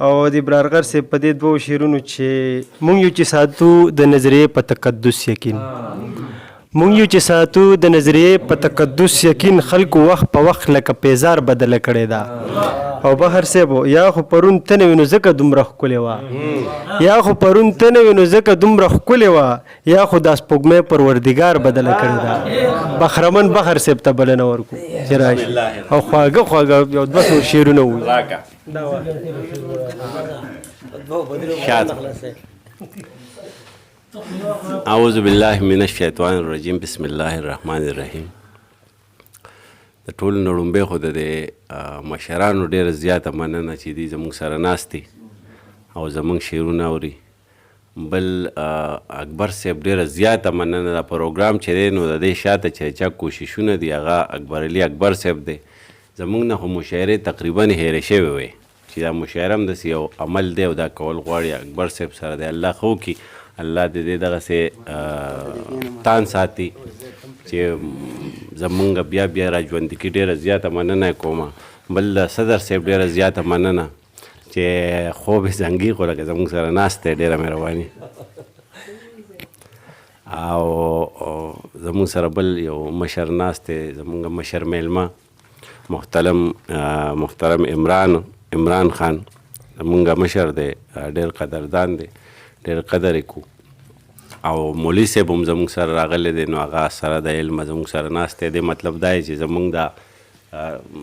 او د ابرارغر صاحب په دې دوو شعرونو چې مونږ یو چې ساتو د نظریې په تقدس یقین، مونږ یو چې ساتو د نظریې په تقدس یقین، خلکو وخت په وخت لکه پیزار بدله کړې ده. او بهر صاحب یا خو پرون ته نه وې نو ځکه دومره ښکلې وه، یا خو پرون ته نه وې نو ځکه دومره ښکلې وه، یا خو دا سپوږمۍ پروردګار بدله کړې ده. بخرمن بهر صاحب ته بلنه ورکو چې راشي او خواږه خواږه یو دوه څو شعرونه ووایي. اعوذ بالله من الشیطان الرجیم، بسم الله الرحمن الرحیم. د ټولو نه لومبی خو د مشرانو ډېره زیاته مننه چې دوی زموږ سره ناست دي او زموږ شعرونه اوري. بل اکبر صاحب ډېره زیاته مننه. دا پروګرام چې دی نو د دې شاته چې چا کوششونه دي هغه اکبر علي اکبر صاحب دی. زموږ نه خو مشاعرې تقریبا هیرې شوې وې چې دا مشاعره هم داسې یو عمل دی او دا کول غواړي اکبر صاحب سره دی. الله خو وکړي، الله د دې دغسې تان ساتي چې زمونږ بیا بیا را ژوندي کړي. ډېره زیاته مننه یې کومه. بل د صدر صاحب ډېره زیاته مننه چې خوب یې زنګي خو لکه زمونږ سره ناست دی، ډېره مهرباني. او زمونږ سره بل یو مشر ناست دی، زمونږ مشر میلمه محترم عمران خان زمونږ مشر دی، ډېر قدردان دی، ډېر قدر یې کو. او مولوي صاحب هم زموږ سره راغلی دی، نو هغه سره د علم زموږ سره ناست دی. مطلب دا چې زموږ دا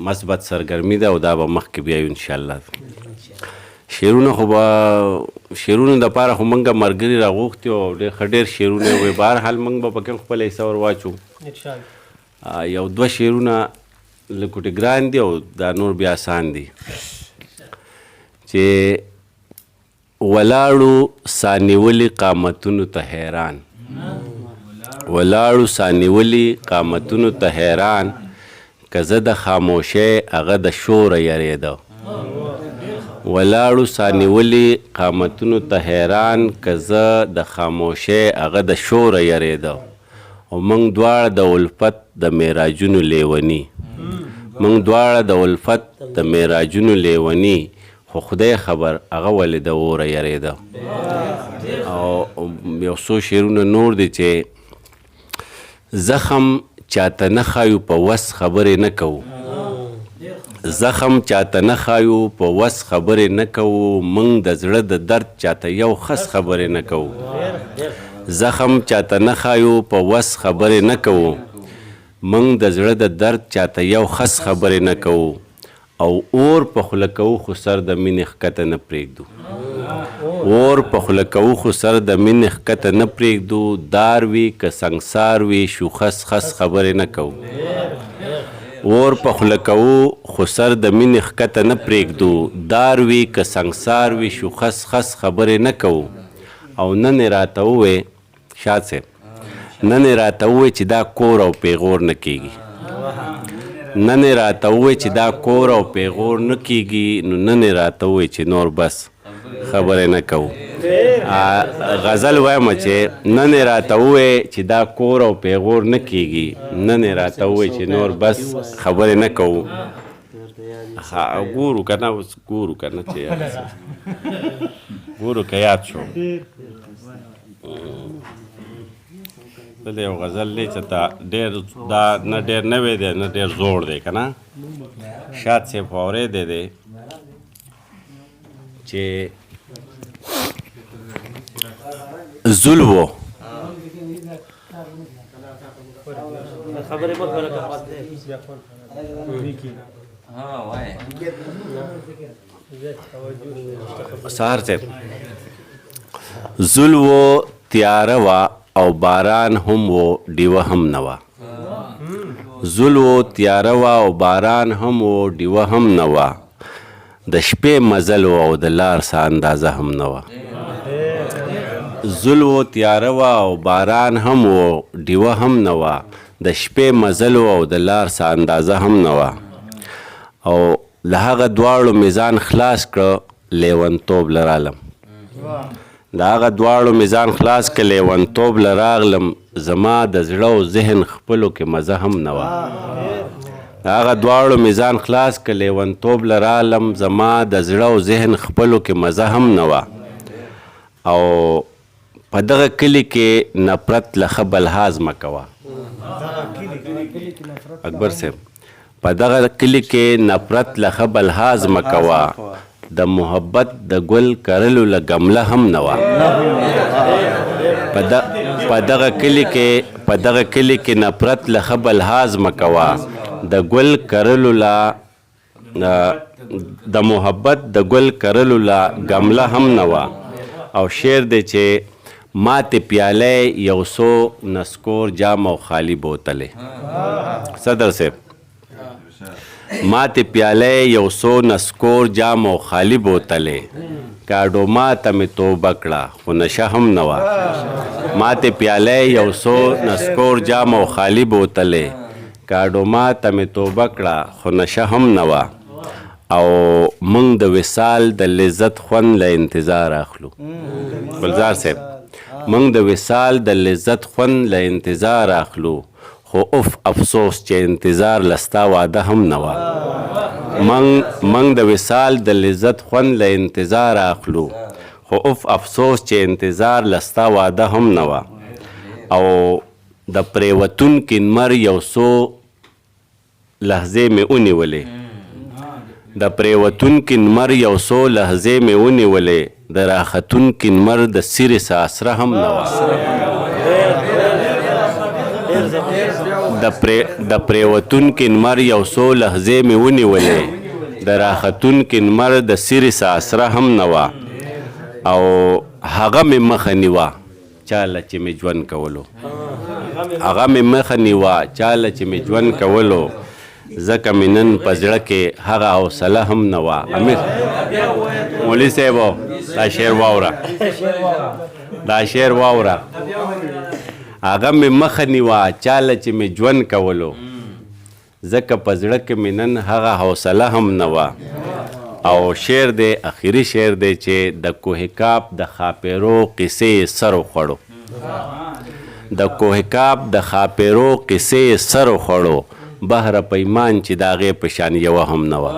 مثبت سرګرمي ده او دا به مخکې بیایو انشاءالله. شعرونه خو به شعرونو دپاره خو موږ ملګري راغوښتي او ډېر ښه ډېر شعرونه یې وایي. بهرحال موږ به پکې خپله حصه ور واچو. یو دوه شعرونه لږ کوټې ګران دي او دا نور بیا آسان دي چې ولاړو سانیولي قامتونو ته حیران، ولاړو سانیولي قامتونو ته حیران، که زه د خاموشۍ هغه د شوره یریده. ولاړو سانیولي قامتونو ته حیران، که زه د خاموشۍ هغه د شوره یریده. او موږ دواړه د الفت د معراجونو لیوني، موږ دواړه د الفت د معراجونو لیوني، خو خدای خبر هغه ولې د اوره یریده. او یو څو شعرونه نور دي چې زخم چاته نه ښایو په وس خبرې نه کوو، زخم چاته نه ښایو په وس خبرې نه کوو، موږ د زړه د درد چاته یو خس خبرې نه کوو. زخم چاته نه ښایو په وس خبرې نه کوو، موږ د زړه د درد چاته یو خس خبرې نه کوو. او اور په خوله کوو خو سر د مینې ښکته نه پرېږدو، اور په خوله کوو خو سر د مینې ښکته نه پرېږدو. دار وي که سنګسار وي شوخس خس خبرې نه کوو، اور په خوله کوو خو سر د مینې ښکته نه پرېږدو. دار وي که سنګسار وي شوخس خس خبرې نه کوو. او نن یې راته ووایې شاد صاحب، نن یې راته ووایې چې دا کور او پیغور نه کېږي، نن یې راته ووایې چې دا کور او پیغور نه کېږي. نو نن یې راته ووایې چې نور بس خبرې نه کوو. غزل وایم چې نن یې راته ووایې چې دا کور او پیغور نه کېږي، نن یې راته ووایې چې نور بس خبرې نه کوو. ګورو که نه، اوس ګورو که نه چې ګورو که یاد شو. دلته یو غزل دی چې ډېر دا نه ډېر نوی دی نه ډېر زوړ دی که نه. شاد صاحب اورېدی دی چې زل و سهار صاحب زل و تیاره وه او باران هم و ډیوه هم نه وه. زل و تیاره وه او باران هم و ډیوه هم نه وه. د شپې مزل و او د لار څه اندازه هم نه وه. زل و تیاره وه او باران هم و ډیوه هم نه وه. د شپې مزل و او د لار څه اندازه هم نه وه. او له هغه دواړو میزان خلاص کړه لیونتوب لرالم. له هغه دواړو میزان خلاص کړه لیونتوب لراغلم. زما د زړه او ذهن خپلو کې مزه هم نه وه. هغه دواړو میزان خلاص که لیونتوب لرالم زما د زړه او ذهن خپلو کې مزه هم نه وه او په دغه کلي کې نفرت له ښه بلحاظ مه کوه اکبر صاحب په دغه کلي کې نفرت له ښه بلحاظ مه کوه د محبت د ګل کرلو له ګمله هم نه وه په دغه کلي کې نفرت له ښه بلحاظ مه کوه د ګل کرلو لا د محبت د ګل کرلو لا ګمله هم نه وه او شعر دی چې ماتې پیاله یو څو نسکور جام او خالی بوتلې صدر صاحب ماتې پیاله یو څو نسکور جام او خالی بوتلې کاډوما ته مې توبه کړه خو نشه هم نه وه ماتې پیاله یو څو نسکور جام او خالی بوتلې کاډوما ته مې توبه کړه خو نشه هم نه وه او موږ د وصال د لذت خوند له انتظار اخلو ګلزار صاحب موږ د وصال د لذت خوند له انتظار اخلو خو افسوس چې انتظار لستا واده هم نه وه موږ د وصال د لذت خوند له انتظار اخلو خو افسوس چې انتظار لستا واده هم نه وه او د پریوتونکي نمر یو څو لحظې مې ونیولې د پریوتونکي نمر یو څو لحظې مې ونیولې د راختونکي نمر د سیرې ساسره هم نه وه د پریوتونکي نمر یو څو لحظې مې ونیولې د راختونکي نمر د سیرې ساسره هم نه وه او هغه مې مخه نیوه چاله چې مې ژوند کولو هغه مې مخه نیوه چاله چې مې ژوند کولو ځکه مې نن په زړه کې هغه حوصله هم نه وه امیر مولوي صاحب دا شعر واوره هغه مې مخه نیوه چاله چې مې ژوند کولو ځکه په زړه کې مې نن هغه حوصله هم نه وه او شعر دی اخري شعر دی چې د کوهکاب د خاپیرو قصې سر وخوړو د کوهکاب د خاپیرو قصې سر وخوړو بهره پیمان چې د هغې په شان یوه هم نه وه